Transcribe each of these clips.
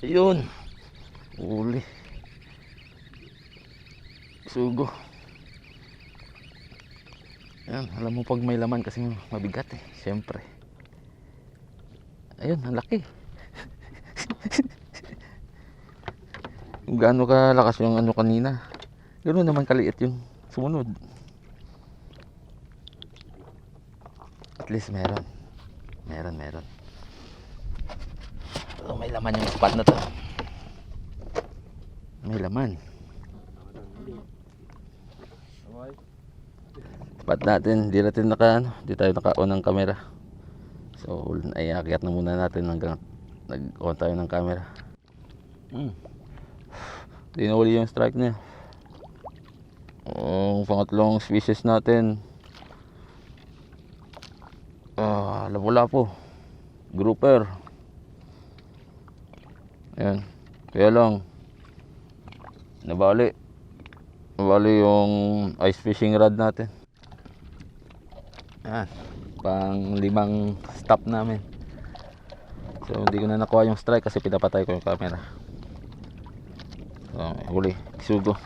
Ayun. Uli. Sugo. Ayan, alam mo pag may laman kasi mabigat eh. Siyempre. Ayun, ang laki. Gaano kalakas yung ano kanina. Ganoon naman kaliit yung sumunod. At least meron. Meron. Oh, may laman yung spot na to. May laman. Spot natin, di tayo naka-on ng camera. So, ay akyat na muna natin hanggang nag-on tayo ng camera. Di na uli yung strike niya. Ang pangatlong species natin. Lapu-lapu. Grouper. Ayan. Kaya lang nabali yung ice fishing rod natin. Ayan. Pang 5 stop namin. So hindi ko na nakuha yung strike kasi pinapatay ko yung camera. So huli, sugo.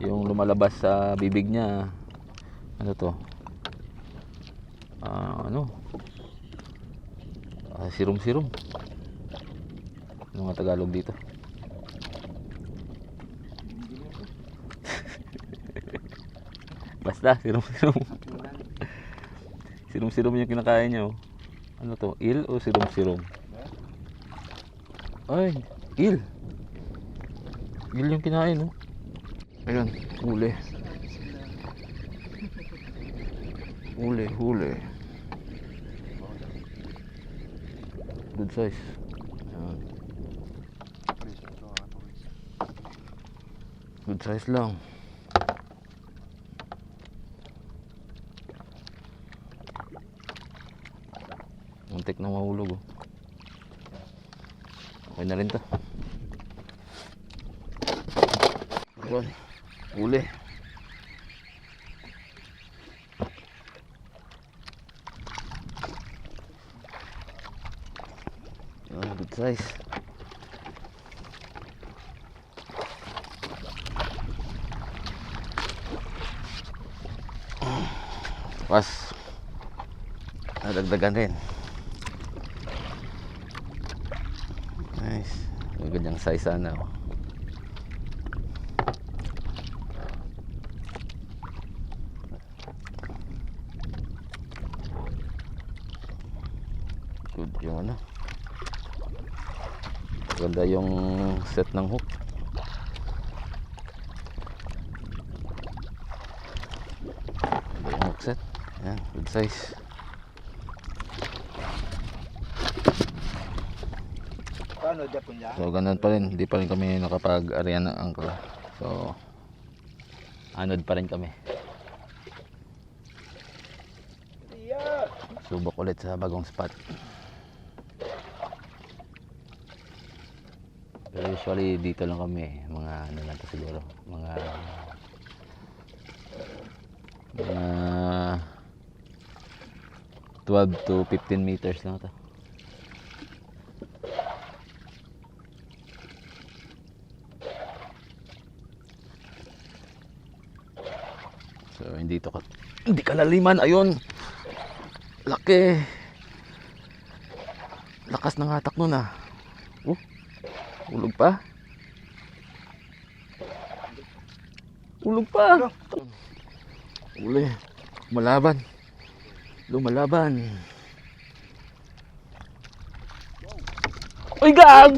Yung lumalabas sa bibig niya, ano to? Sirum-sirum. Ano nga Tagalog dito? Basta sirum-sirum. Sirum-sirum yung kinakain niya. Ano to? Il o sirum-sirum? Ay, il. Il yung kinain, no? Ayun, huli. Good size. Ayan. Good size lang. Muntik na mahulog. Okay na rin to. Ayun, huli. Good size. Pas nadagdagan rin. Nice. Ganyang size sana. Good yung ano. Ganda yung set ng hook. Ganda yung hook set. Ayan, good size. So ganun pa rin, hindi pa rin kami nakapag-aryan ng angkla. So anod pa rin kami. Subok ulit sa bagong spot. Pero usually dito lang kami, mga ano lang to siguro, mga 12 to 15 meters lang to. So hindi kalaliman. Ayun, laki, lakas ng hatak nun ah. Ulog pa. Uli. Lumalaban. Uy, gag!